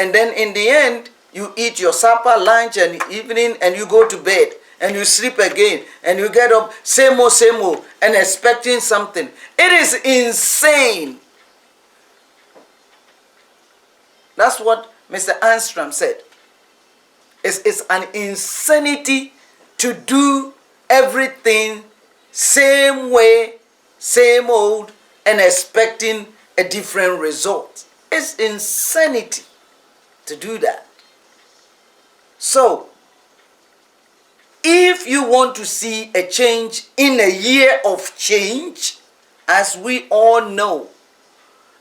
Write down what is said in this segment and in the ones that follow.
And then in the end, you eat your supper, lunch, and evening, and you go to bed. And you sleep again. And you get up, same old, and expecting something. It is insane. That's what Mr. Armstrong said. It's an insanity to do everything same way, same old, and expecting a different result. It's insanity to do that. So, if you want to see a change in a year of change, as we all know,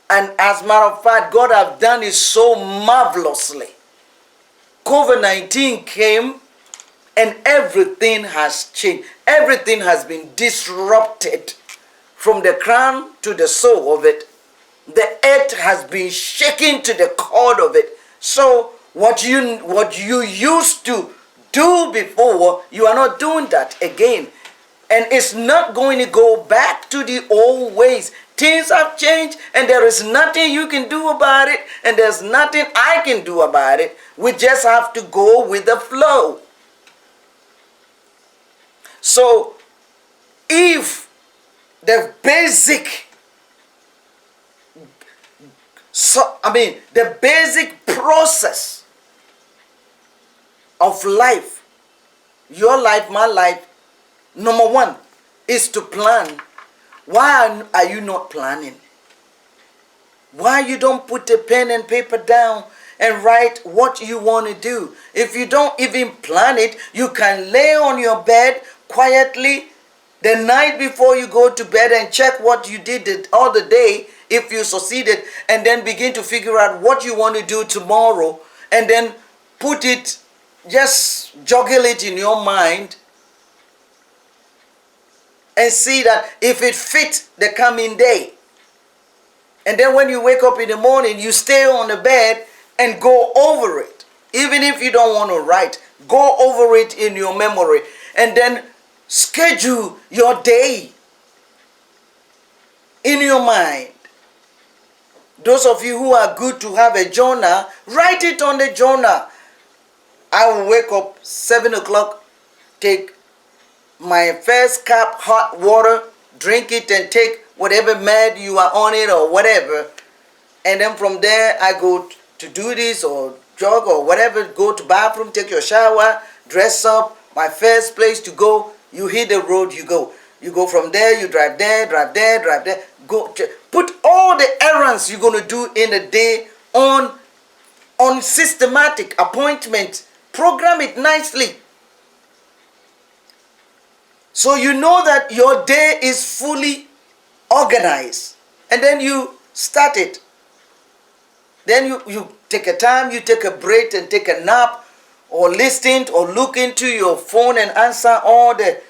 and as a matter of fact, God have done it so marvelously. COVID-19 came and everything has changed. Everything has been disrupted from the crown to the soul of it. The earth has been shaken to the core of it. So what you used to do before, you are not doing that again. And it's not going to go back to the old ways. Things have changed and there is nothing you can do about it, and there's nothing I can do about it. We just have to go with the flow. So if the basic process of life, your life, my life, number one is to plan. Why are you not planning? Why you don't put a pen and paper down and write what you want to do? If you don't even plan it, you can lay on your bed quietly the night before you go to bed and check what you did all the day, if you succeeded, and then begin to figure out what you want to do tomorrow, and then put it, just juggle it in your mind and see that if it fits the coming day. And then when you wake up in the morning, you stay on the bed and go over it. Even if you don't want to write, go over it in your memory. And then schedule your day in your mind. Those of you who are good to have a journal, write it on the journal. I will wake up 7 o'clock, take my first cup hot water, drink it, and take whatever med you are on it or whatever. And then from there, I go to do this or jog or whatever, go to bathroom, take your shower, dress up. My first place to go, you hit the road, you go. You go from there, you drive there, drive there, drive there. Put all the errands you're going to do in a day on systematic appointment. Program it nicely. So you know that your day is fully organized. And then you start it. Then you take a time, you take a break and take a nap, or listen or look into your phone and answer all the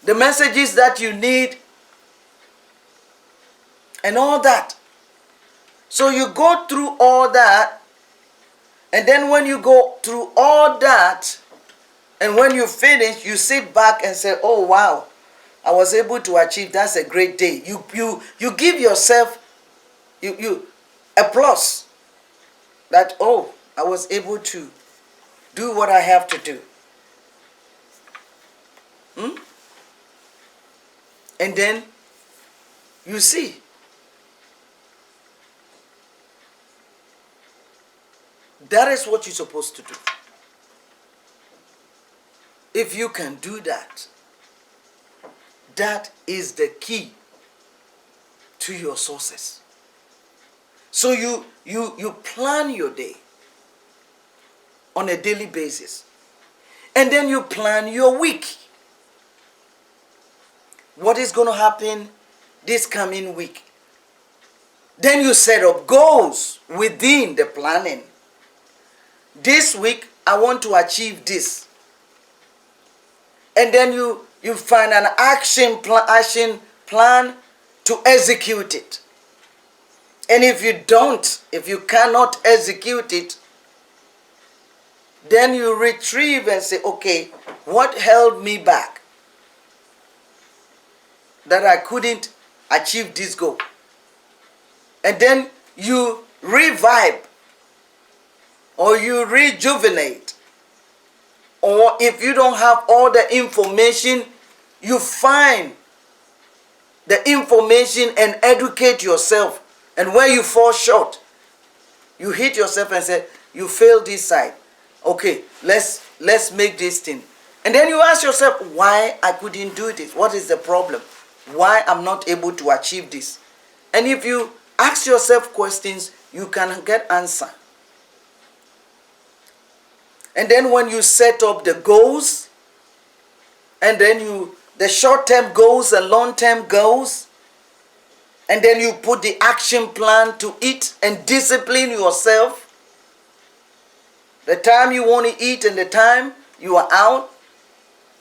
messages that you need and all that. So you go through all that, and then when you go through all that, and when you finish, you sit back and say, oh wow, I was able to achieve, that's a great day. You give yourself you applause that, oh, I was able to do what I have to do. And then you see, that is what you're supposed to do. If you can do that, that is the key to your success. So you plan your day on a daily basis. And then you plan your week. What is going to happen this coming week? Then you set up goals within the planning. This week, I want to achieve this. And then you find an action plan to execute it. And if you cannot execute it, then you retrieve and say, okay, what held me back that I couldn't achieve this goal? and then you revive or you rejuvenate. Or if you don't have all the information, you find the information and educate yourself. And where you fall short, you hit yourself and say, you failed this side. Okay, let's make this thing. And then you ask yourself, why I couldn't do this? What is the problem? Why I'm not able to achieve this? And if you ask yourself questions, you can get answer. And then when you set up the goals, and then the short-term goals and long-term goals, and then you put the action plan to it and discipline yourself. The time you want to eat and the time you are out,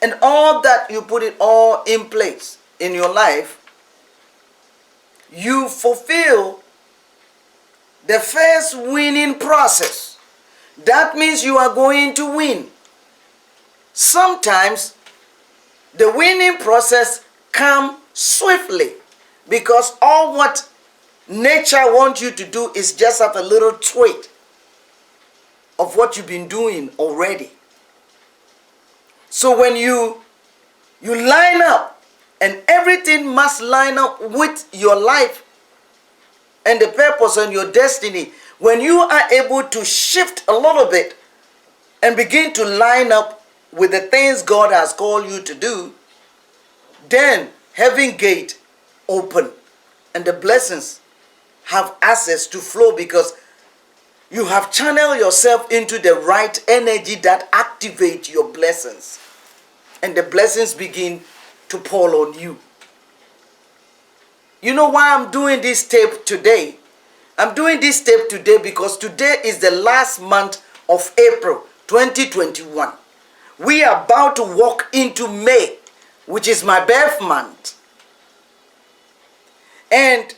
and all that, you put it all in place in your life, you fulfill the first winning process. That means you are going to win. Sometimes the winning process comes swiftly because all what nature wants you to do is just have a little tweak of what you've been doing already. So when you line up, and everything must line up with your life and the purpose and your destiny, when you are able to shift a little bit and begin to line up with the things God has called you to do, then heaven gate open and the blessings have access to flow because you have channeled yourself into the right energy that activates your blessings, and the blessings begin to pour on you. You know why I'm doing this tape today? I'm doing this tape today because today is the last month of April 2021. We are about to walk into May, which is my birth month. And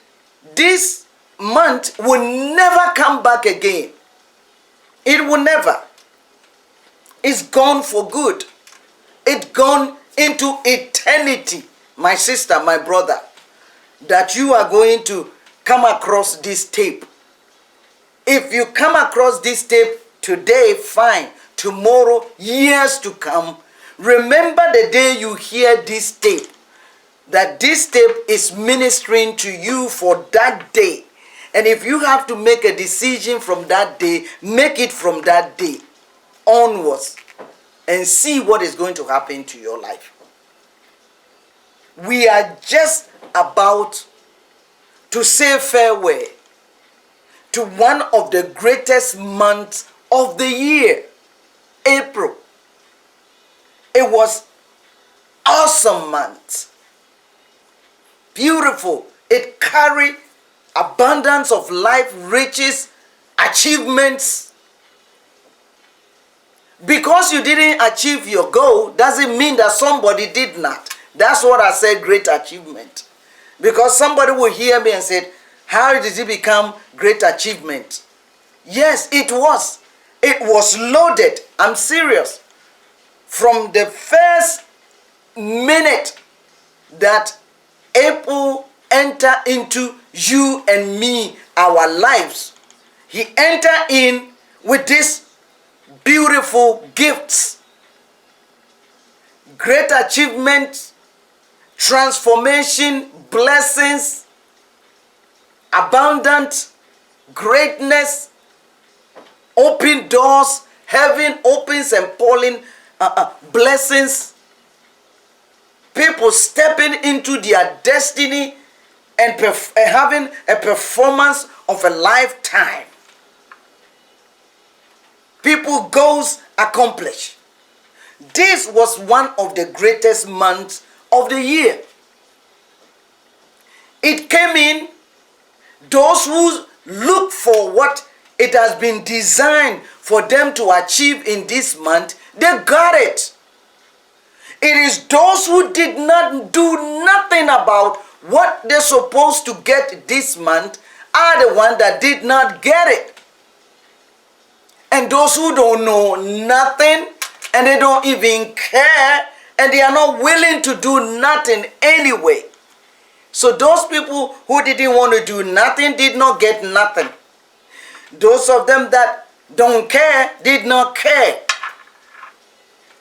this month will never come back again. It will never. It's gone for good. It's gone into eternity, my sister, my brother, that you are going to come across this tape. If you come across this tape today, fine. Tomorrow, years to come, remember the day you hear this tape, that this tape is ministering to you for that day. And if you have to make a decision from that day, make it from that day onwards and see what is going to happen to your life. We are just about to say farewell to one of the greatest months of the year, April. It was awesome month. Beautiful. It carried abundance of life, riches, achievements. Because you didn't achieve your goal doesn't mean that somebody did not. That's what I said, great achievement. Because somebody will hear me and say, how did it become great achievement? Yes, it was. It was loaded. I'm serious. From the first minute that April entered into you and me, our lives, he entered in with these beautiful gifts, great achievements, transformation, blessings, abundant greatness, open doors, heaven opens and pouring blessings, people stepping into their destiny and having a performance of a lifetime. People goals accomplished. This was one of the greatest months of the year. It came in, those who look for what it has been designed for them to achieve in this month, they got it. It is those who did not do nothing about what they're supposed to get this month are the ones that did not get it. And those who don't know nothing and they don't even care and they are not willing to do nothing anyway, So those people who didn't want to do nothing did not get nothing. Those of them that don't care did not care.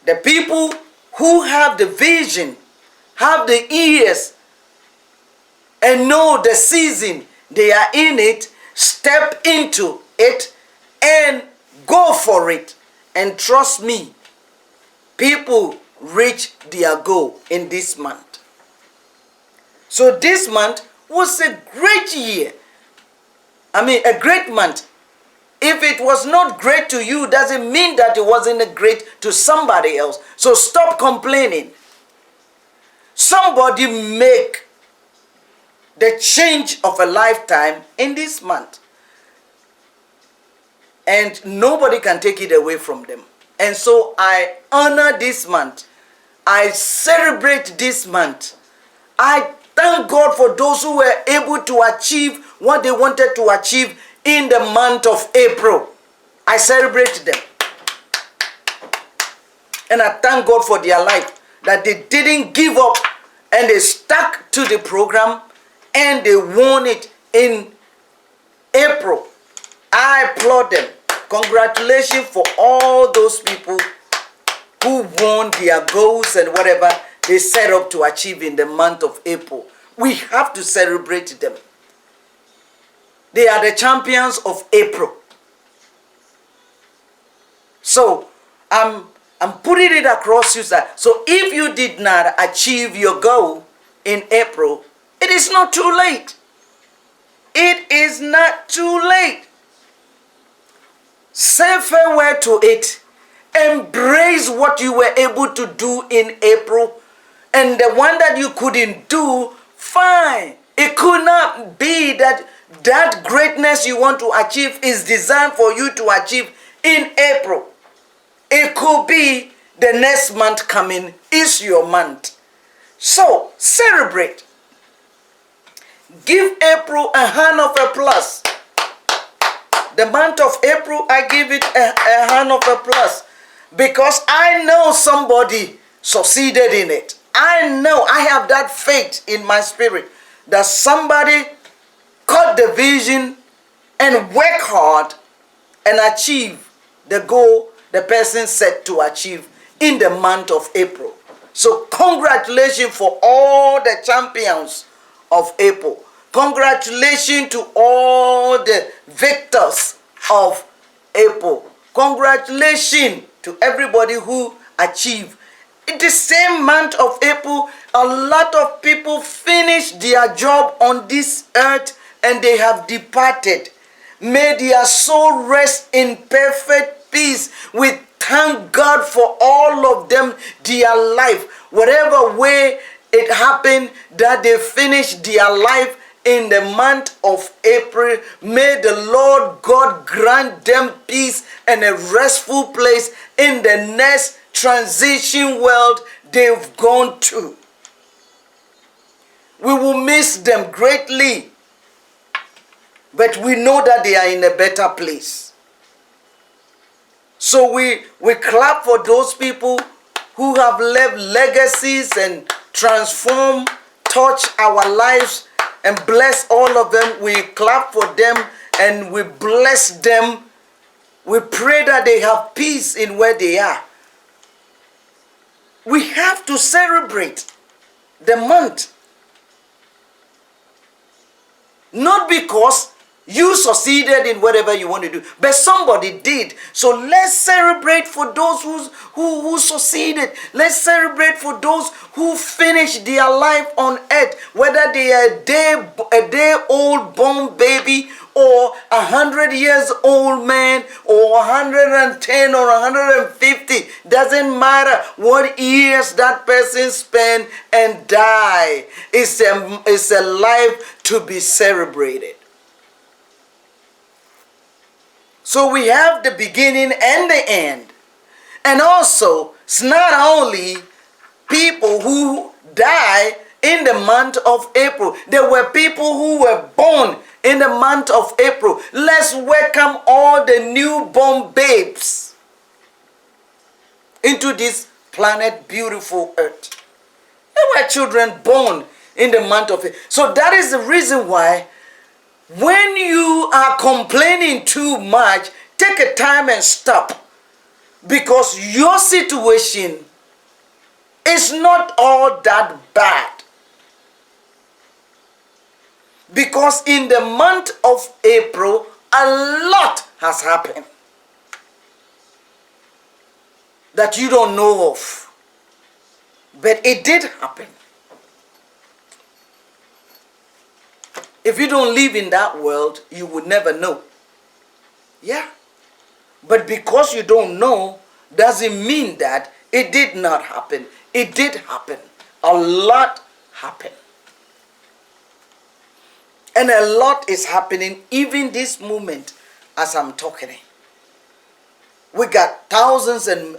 The people who have the vision, have the ears, and know the season they are in it, step into it and go for it. And trust me, people reach their goal in this month. So this month was a great year. A great month. If it was not great to you, doesn't mean that it wasn't great to somebody else. So stop complaining. Somebody make the change of a lifetime in this month. And nobody can take it away from them. And so I honor this month. I celebrate this month. I thank God for those who were able to achieve what they wanted to achieve in the month of April. I celebrate them. And I thank God for their life, that they didn't give up and they stuck to the program and they won it in April. I applaud them. Congratulations for all those people who won their goals and whatever they set up to achieve in the month of April. We have to celebrate them. They are the champions of April. So I'm putting it across you, sir. So if you did not achieve your goal in April, it is not too late. It is not too late. Say farewell to it. Embrace what you were able to do in April. And the one that you couldn't do, fine. It could not be that that greatness you want to achieve is designed for you to achieve in April. It could be the next month coming is your month. So celebrate. Give April a hand of applause. The month of April, I give it a hand of applause, because I know somebody succeeded in it. I know, I have that faith in my spirit that somebody caught the vision and work hard and achieve the goal the person set to achieve in the month of April. So congratulations for all the champions of April. Congratulations to all the victors of April. Congratulations to everybody who achieved. In the same month of April, a lot of people finished their job on this earth and they have departed. May their soul rest in perfect peace. We thank God for all of them, their life. Whatever way it happened that they finished their life in the month of April, may the Lord God grant them peace and a restful place in the next transition world they've gone to. We will miss them greatly, but we know that they are in a better place. So we clap for those people who have left legacies and transformed, touched our lives, and bless all of them. We clap for them and we bless them. We pray that they have peace in where they are. We have to celebrate the month. Not because you succeeded in whatever you want to do, but somebody did. So let's celebrate for those who succeeded. Let's celebrate for those who finished their life on earth, whether they are a day old born baby or 100 years old man or 110 or 150. Doesn't matter what years that person spent and die. It's a life to be celebrated. So we have the beginning and the end. And also, it's not only people who die in the month of April. There were people who were born in the month of April. Let's welcome all the newborn babes into this planet, beautiful earth. There were children born in the month of April. So that is the reason why when you are complaining too much, take a time and stop. Because your situation is not all that bad. Because in the month of April, a lot has happened that you don't know of. But it did happen. If you don't live in that world, you would never know. Yeah. But because you don't know, doesn't mean that it did not happen. It did happen. A lot happened. And a lot is happening even this moment as I'm talking. We got thousands and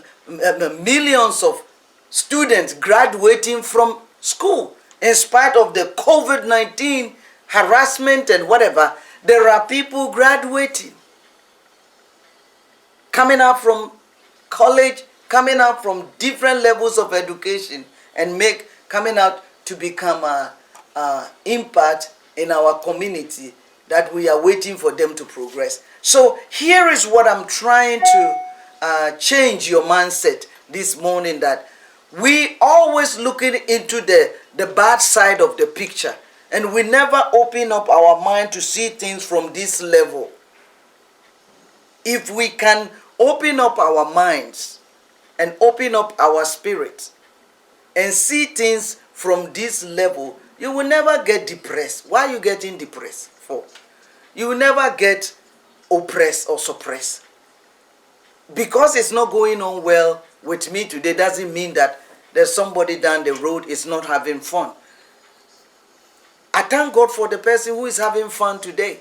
millions of students graduating from school. In spite of the COVID-19 harassment and whatever, there are people graduating. Coming out from college, coming out from different levels of education and coming out to become an impact in our community that we are waiting for them to progress. So here is what I'm trying to change your mindset this morning, that we always looking into the bad side of the picture and we never open up our mind to see things from this level. If we can open up our minds and open up our spirits and see things from this level, you will never get depressed. Why are you getting depressed for? You will never get oppressed or suppressed. Because it's not going on well with me today doesn't mean that there's somebody down the road is not having fun. I thank God for the person who is having fun today.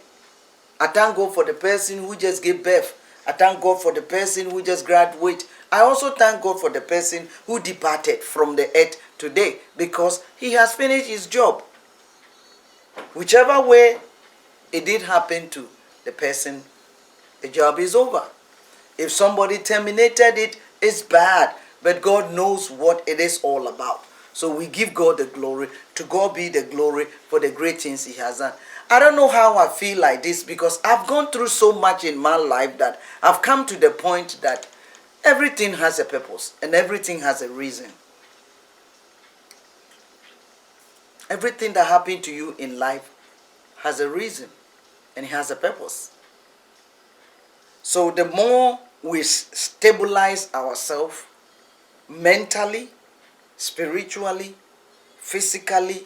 I thank God for the person who just gave birth. I thank God for the person who just graduated. I also thank God for the person who departed from the earth today because he has finished his job. Whichever way it did happen to the person, the job is over. If somebody terminated it, it's bad. But God knows what it is all about. So we give God the glory. To God be the glory for the great things he has done. I don't know how I feel like this because I've gone through so much in my life that I've come to the point that everything has a purpose and everything has a reason. Everything that happened to you in life has a reason and it has a purpose. So the more we stabilize ourselves mentally, spiritually, physically,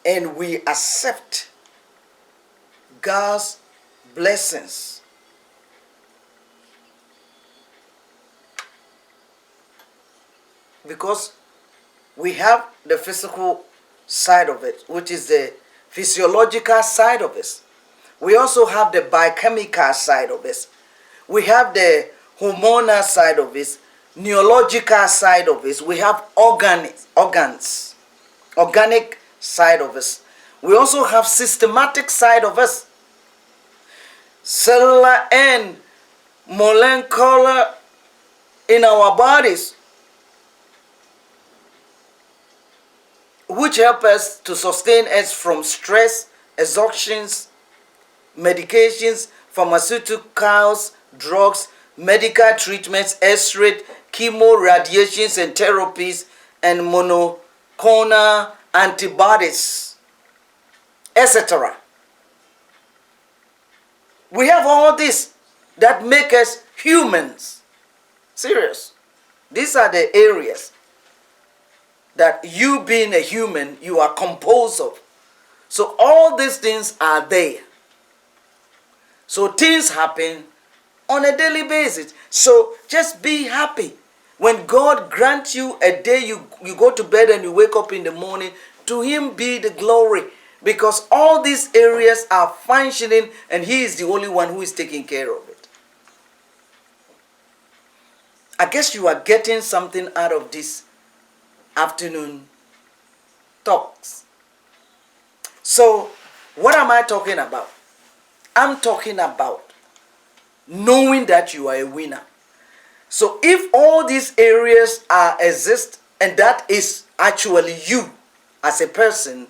and we accept God's blessings, because we have the physical side of it, which is the physiological side of it. We also have the biochemical side of it. We have the hormonal side of it, neurological side of it. We have organs, organic side of us. We also have systematic side of us, cellular and molecular in our bodies, which help us to sustain us from stress, exhaustions, medications, pharmaceuticals, drugs, medical treatments, X-ray, chemo, radiations and therapies, and monoclonal antibodies, etc. We have all this that make us humans. Serious. These are the areas that you being a human, you are composed of. So all these things are there. So things happen on a daily basis. So just be happy. When God grants you a day, you go to bed and you wake up in the morning, to him be the glory. Because all these areas are functioning and he is the only one who is taking care of it. I guess you are getting something out of this afternoon talks. So what am I talking about? I'm talking about knowing that you are a winner. So if all these areas exist and that is actually you, as a person,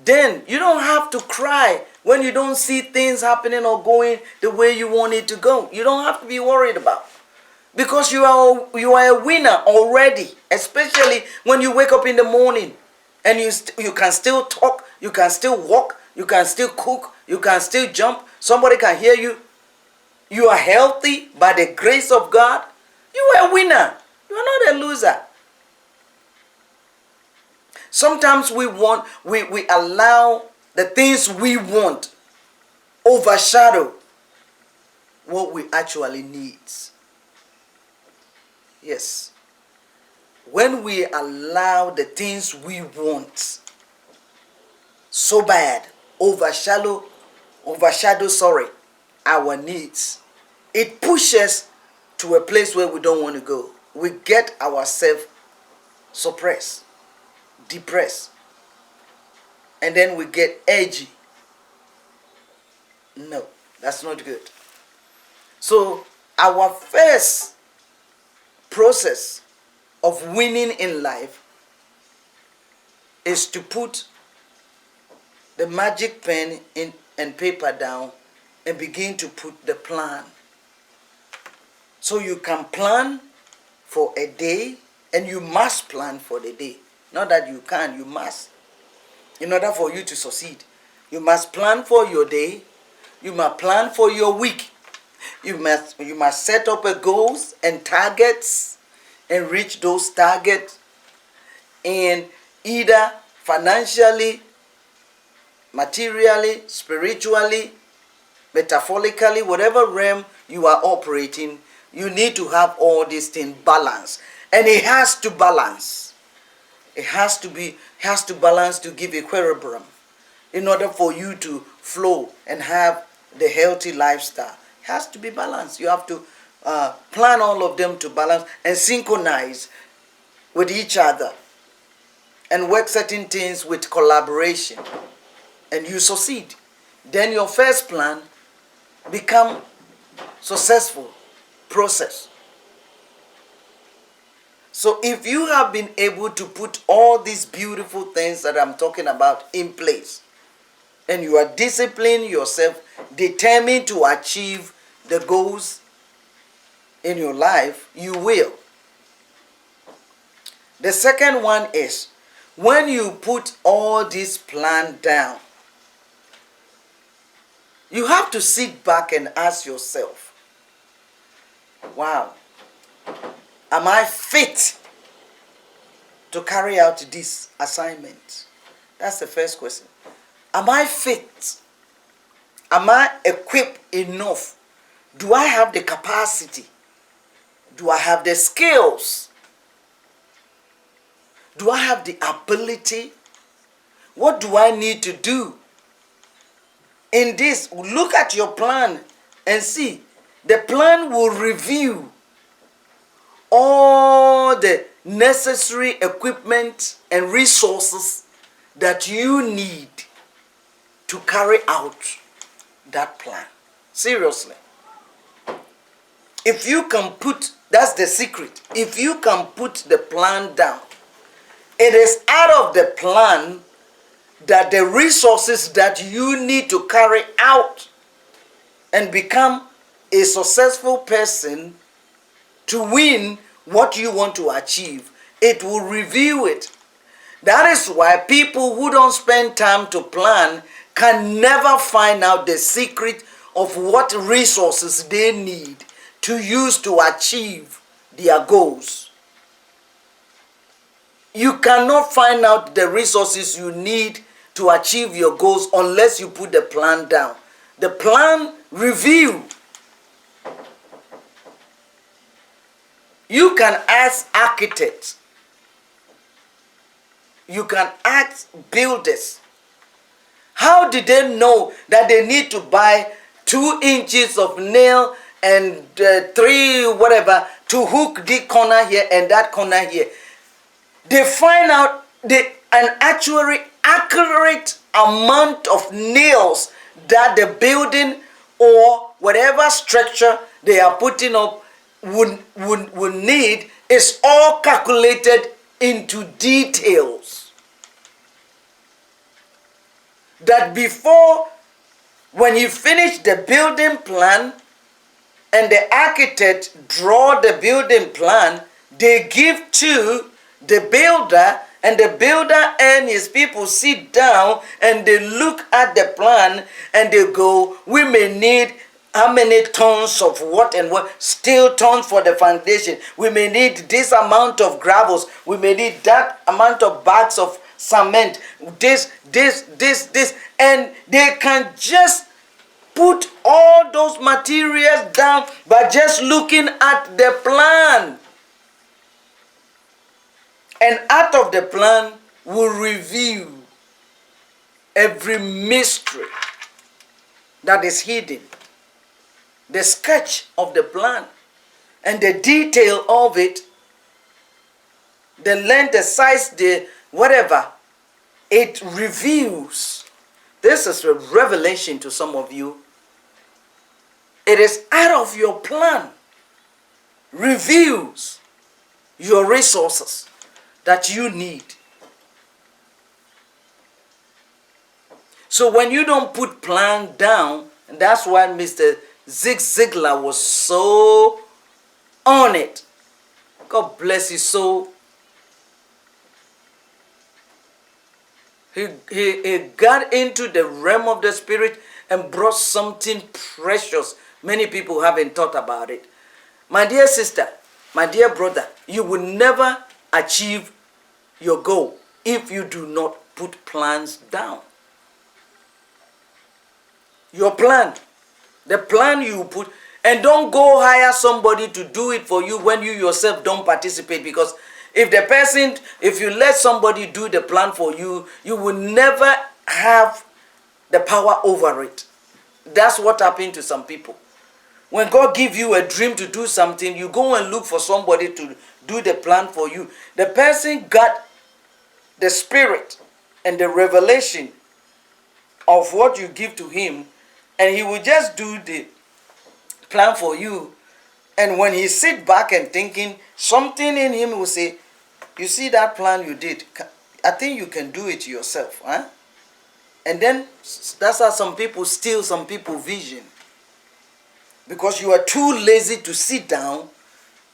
then you don't have to cry when you don't see things happening or going the way you want it to go. You don't have to be worried about, because you are a winner already, especially when you wake up in the morning and you can still talk, you can still walk, you can still cook, you can still jump, somebody can hear you. You are healthy by the grace of God. You are a winner. You are not a loser. Sometimes we allow the things we want overshadow what we actually need. Yes. When we allow the things we want so bad overshadow our needs, it pushes to a place where we don't want to go. We get ourselves suppressed, depressed, and then we get edgy. No, that's not good. So our first process of winning in life is to put the magic pen in and paper down and begin to put the plan. So you can plan for a day, and you must plan for the day. Not that you can, you must. In order for you to succeed, you must plan for your day. You must plan for your week. You must set up a goals and targets and reach those targets, and either financially, materially, spiritually, metaphorically, whatever realm you are operating, you need to have all these things balanced. And it has to balance. It has to balance to give equilibrium in order for you to flow and have the healthy lifestyle. It has to be balanced. You have to plan all of them to balance and synchronize with each other and work certain things with collaboration, and you succeed. Then your first plan become successful process. So if you have been able to put all these beautiful things that I'm talking about in place, and you are disciplining yourself, determined to achieve the goals in your life, you will. The second one is, when you put all this plan down, you have to sit back and ask yourself, wow, am I fit to carry out this assignment? That's the first question. Am I fit? Am I equipped enough? Do I have the capacity? Do I have the skills? Do I have the ability? What do I need to do? In this, look at your plan and see. The plan will review all the necessary equipment and resources that you need to carry out that plan. Seriously. If you can put, that's the secret. If you can put the plan down, it is out of the plan that the resources that you need to carry out and become a successful person to win what you want to achieve, it will reveal it. That is why people who don't spend time to plan can never find out the secret of what resources they need to use to achieve their goals. You cannot find out the resources you need to achieve your goals unless you put the plan down. The plan review. You can ask architects. You can ask builders. How did they know that they need to buy 2 inches of nail and 3 whatever to hook the corner here and that corner here? They find out an actually accurate amount of nails that the building or whatever structure they are putting up would need is all calculated into details. That before, when you finish the building plan and the architect draw the building plan, they give to the builder, and the builder and his people sit down and they look at the plan and they go, we may need how many tons of what and what, steel tons for the foundation. We may need this amount of gravels. We may need that amount of bags of cement. This. And they can just put all those materials down by just looking at the plan. And out of the plan will reveal every mystery that is hidden. The sketch of the plan and the detail of it, the length, the size, the whatever, it reveals. This is a revelation to some of you. It is out of your plan, reveals your resources that you need. So when you don't put plan down, and that's why Mr. Zig Ziglar was so on it. God bless his soul. He got into the realm of the spirit and brought something precious. Many people haven't thought about it. My dear sister, my dear brother, you will never achieve your goal if you do not put plans down. Your plan, the plan you put, and don't go hire somebody to do it for you when you yourself don't participate, because if you let somebody do the plan for you, you will never have the power over it. That's what happened to some people. When God gives you a dream to do something, you go and look for somebody to do the plan for you. The person got the spirit and the revelation of what you give to him, and he will just do the plan for you. And when he sit back and thinking, something in him will say, you see that plan you did, I think you can do it yourself. Huh? And then that's how some people steal some people's vision. Because you are too lazy to sit down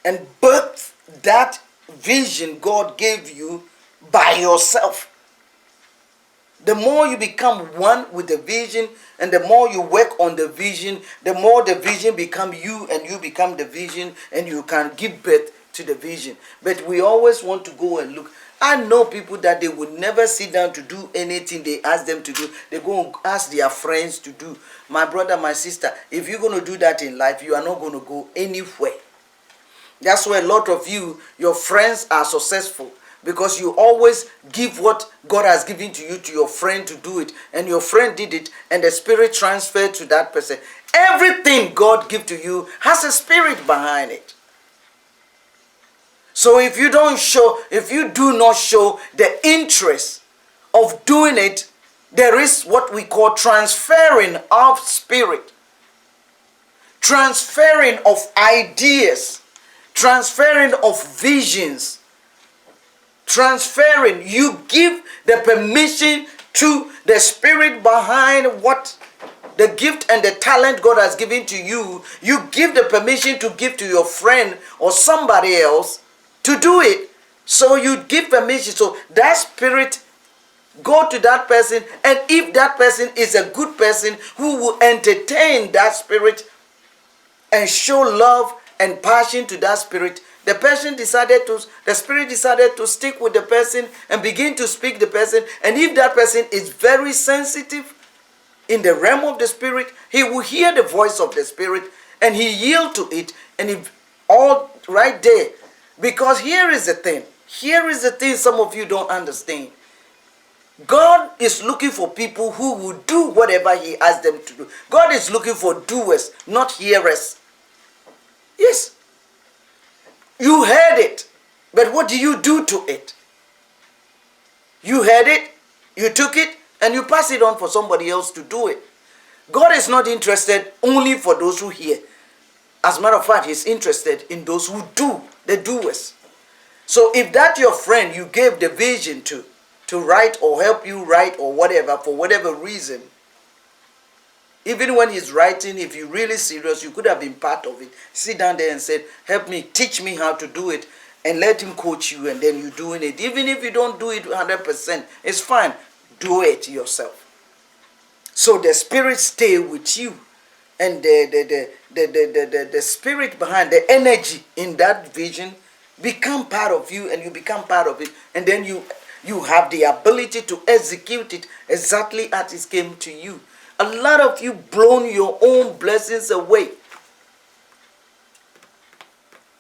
and birth that vision God gave you by yourself. The more you become one with the vision, and the more you work on the vision, the more the vision become you, and you become the vision, and you can give birth to the vision. But we always want to go and look. I know people that they would never sit down to do anything they ask them to do. They go and ask their friends to do. My brother, my sister, if you're going to do that in life, you are not going to go anywhere. That's why a lot of you, your friends are successful. Because you always give what God has given to you to your friend to do it. And your friend did it, and the spirit transferred to that person. Everything God gives to you has a spirit behind it. So if you do not show the interest of doing it, there is what we call transferring of spirit. Transferring of ideas. Transferring of visions. Transferring, you give the permission to the spirit behind what the gift and the talent God has given to you. You give the permission to give to your friend or somebody else to do it. So you give permission. So that spirit go to that person, and if that person is a good person who will entertain that spirit and show love and passion to that spirit, the spirit decided to stick with the person and begin to speak the person. And if that person is very sensitive in the realm of the spirit, he will hear the voice of the spirit and he yield to it. And if all right there, because here is the thing some of you don't understand. God is looking for people who will do whatever he asks them to do. God is looking for doers, not hearers. Yes. You heard it, but what do you do to it? You heard it, you took it, and you pass it on for somebody else to do it. God is not interested only for those who hear. As a matter of fact, he's interested in those who do, the doers. So if that your friend you gave the vision to write or help you write or whatever, for whatever reason, even when he's writing, if you're really serious, you could have been part of it. Sit down there and say, help me, teach me how to do it, and let him coach you, and then you're doing it. Even if you don't do it 100%, it's fine. Do it yourself. So the spirit stay with you, and the spirit behind, the energy in that vision become part of you, and you become part of it, and then you have the ability to execute it exactly as it came to you. A lot of you blown your own blessings away.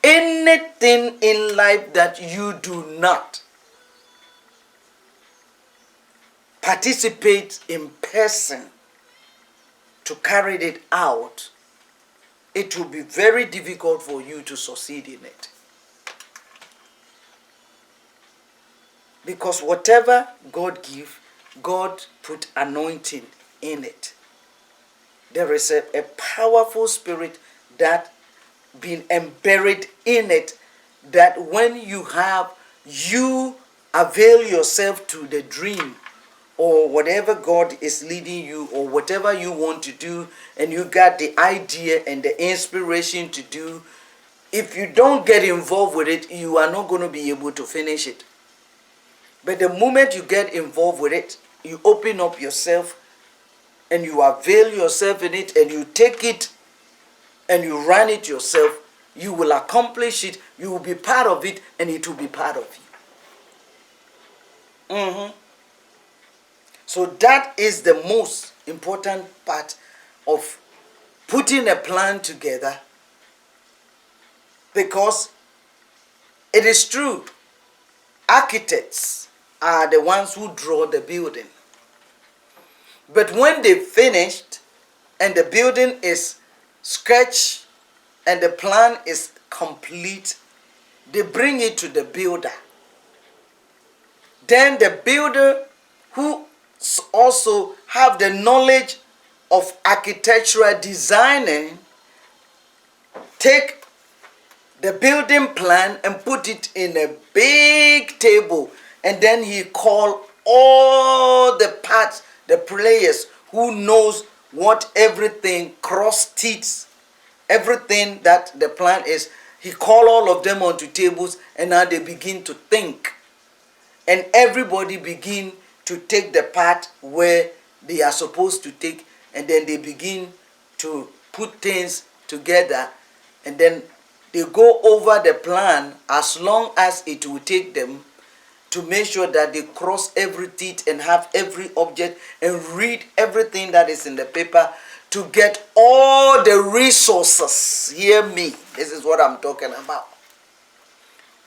Anything in life that you do not participate in person to carry it out, it will be very difficult for you to succeed in it. Because whatever God gives, God put anointing in it. There is a powerful spirit that been buried in it, that when you avail yourself to the dream or whatever God is leading you, or whatever you want to do, and you got the idea and the inspiration to do, if you don't get involved with it, you are not going to be able to finish it. But the moment you get involved with it, you open up yourself and you avail yourself in it, and you take it and you run it yourself, you will accomplish it, you will be part of it, and it will be part of you. So that is the most important part of putting a plan together, because it is true, architects are the ones who draw the building. But when they finished and the building is sketched and the plan is complete, they bring it to the builder. Then the builder, who also have the knowledge of architectural designing, take the building plan and put it in a big table, and then he call all the parts, the players who knows what everything, cross teeth, everything that the plan is. He call all of them onto tables, and now they begin to think, and everybody begin to take the part where they are supposed to take, and then they begin to put things together, and then they go over the plan as long as it will take them to make sure that they cross every teeth and have every object and read everything that is in the paper to get all the resources. Hear me, this is what I'm talking about.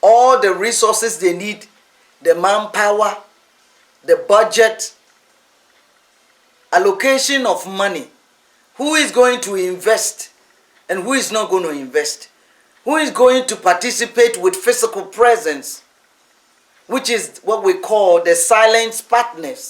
All the resources they need, the manpower, the budget, allocation of money, who is going to invest and who is not going to invest, who is going to participate with physical presence, which is what we call the silent partners.